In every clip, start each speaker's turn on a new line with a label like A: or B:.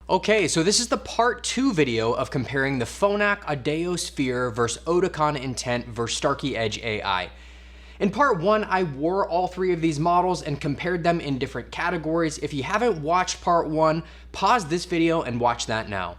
A: Okay, so this is the part 2 video of comparing the Phonak Audéo Sphere versus Oticon Intent versus Starkey Edge AI. In part 1, I wore all 3 of these models and compared them in different categories. If you haven't watched part 1, pause this video and watch that now.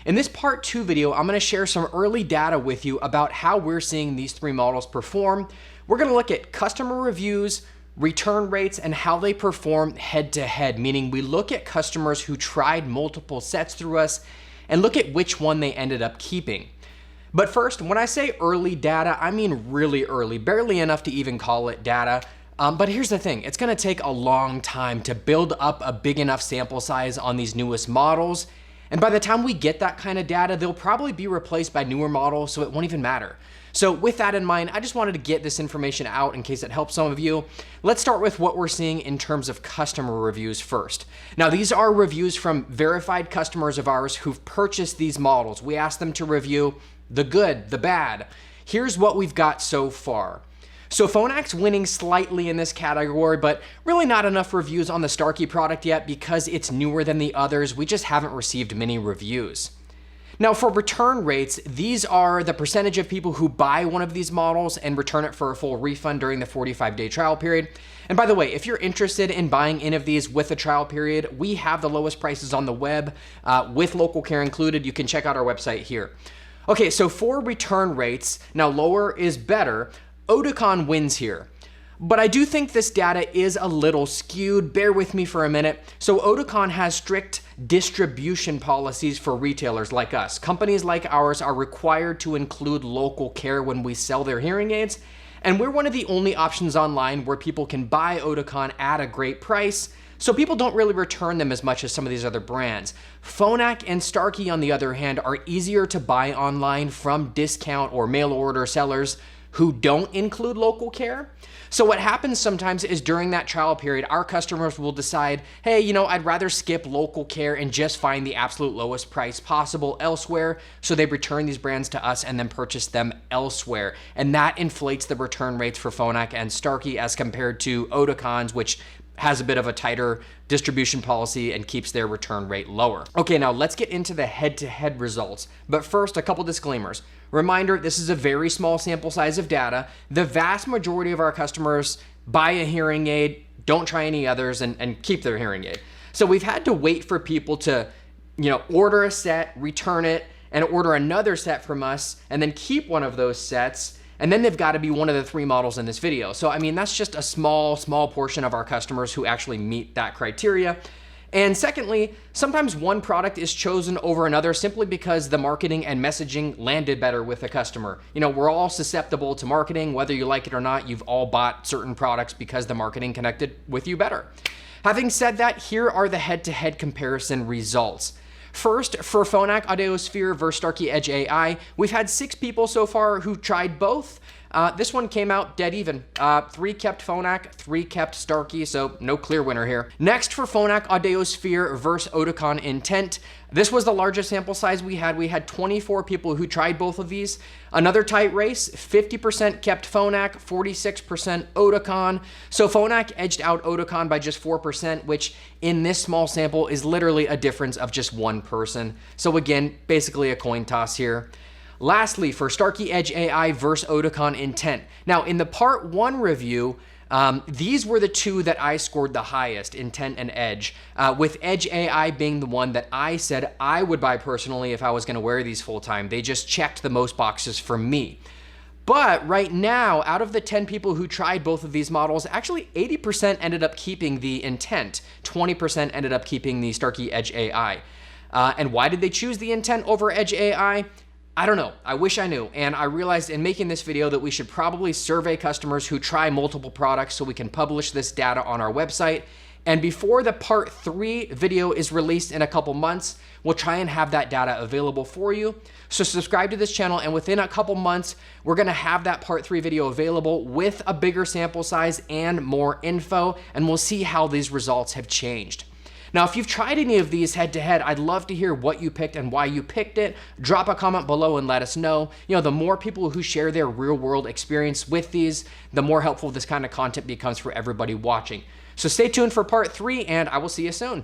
A: In this part 2 video, I'm going to share some early data with you about how we're seeing these 3 models perform. We're going to look at customer reviews, return rates, and how they perform head-to-head, meaning we look at customers who tried multiple sets through us and look at which one they ended up keeping. But first, when I say early data, I mean really early, barely enough to even call it data. But here's the thing, it's gonna take a long time to build up a big enough sample size on these newest models. And by the time we get that kind of data, they'll probably be replaced by newer models, so it won't even matter. So with that in mind, I just wanted to get this information out in case it helps some of you. Let's start with what we're seeing in terms of customer reviews first. Now, these are reviews from verified customers of ours who've purchased these models. We asked them to review the good, the bad. Here's what we've got so far. So Phonak's winning slightly in this category, but really not enough reviews on the Starkey product yet because it's newer than the others. We just haven't received many reviews. Now for return rates, these are the percentage of people who buy one of these models and return it for a full refund during the 45-day trial period. And by the way, if you're interested in buying any of these with a trial period, we have the lowest prices on the web with local care included. You can check out our website here. Okay, so for return rates, now lower is better. Oticon wins here. But I do think this data is a little skewed. Bear with me for a minute. So Oticon has strict distribution policies for retailers like us. Companies like ours are required to include local care when we sell their hearing aids. And we're one of the only options online where people can buy Oticon at a great price. So people don't really return them as much as some of these other brands. Phonak and Starkey, on the other hand, are easier to buy online from discount or mail order sellers who don't include local care. So what happens sometimes is during that trial period, our customers will decide, hey, I'd rather skip local care and just find the absolute lowest price possible elsewhere. So they return these brands to us and then purchase them elsewhere. And that inflates the return rates for Phonak and Starkey as compared to Oticon's, which has a bit of a tighter distribution policy and keeps their return rate lower. Okay, now let's get into the head-to-head results. But first, a couple disclaimers. Reminder, this is a very small sample size of data. The vast majority of our customers buy a hearing aid, don't try any others, and keep their hearing aid. So we've had to wait for people to, order a set, return it, and order another set from us, and then keep one of those sets. And then they've got to be one of the 3 models in this video. So, that's just a small portion of our customers who actually meet that criteria. And secondly, sometimes one product is chosen over another simply because the marketing and messaging landed better with the customer. We're all susceptible to marketing, whether you like it or not. You've all bought certain products because the marketing connected with you better. Having said that, here are the head-to-head comparison results. First, for Phonak Audéo Sphere versus Starkey Edge AI, we've had 6 people so far who tried both. This one came out dead even. 3 kept Phonak, 3 kept Starkey, so no clear winner here. Next, for Phonak Audéo Sphere versus Oticon Intent, this was the largest sample size we had. We had 24 people who tried both of these. Another tight race, 50% kept Phonak, 46% Oticon. So Phonak edged out Oticon by just 4%, which in this small sample is literally a difference of just 1 person. So again, basically a coin toss here. Lastly, for Starkey Edge AI versus Oticon Intent. Now, in the part 1 review, these were the 2 that I scored the highest, Intent and Edge, with Edge AI being the one that I said I would buy personally if I was going to wear these full time. They just checked the most boxes for me. But right now, out of the 10 people who tried both of these models, actually 80% ended up keeping the Intent, 20% ended up keeping the Starkey Edge AI. And why did they choose the Intent over Edge AI? I don't know. I wish I knew. And I realized in making this video that we should probably survey customers who try multiple products so we can publish this data on our website. And before the part 3 video is released in a couple months, we'll try and have that data available for you. So subscribe to this channel, and within a couple months, we're gonna have that part 3 video available with a bigger sample size and more info, and we'll see how these results have changed. Now, if you've tried any of these head-to-head, I'd love to hear what you picked and why you picked it. Drop a comment below and let us know. The more people who share their real-world experience with these, the more helpful this kind of content becomes for everybody watching. So stay tuned for part 3, and I will see you soon.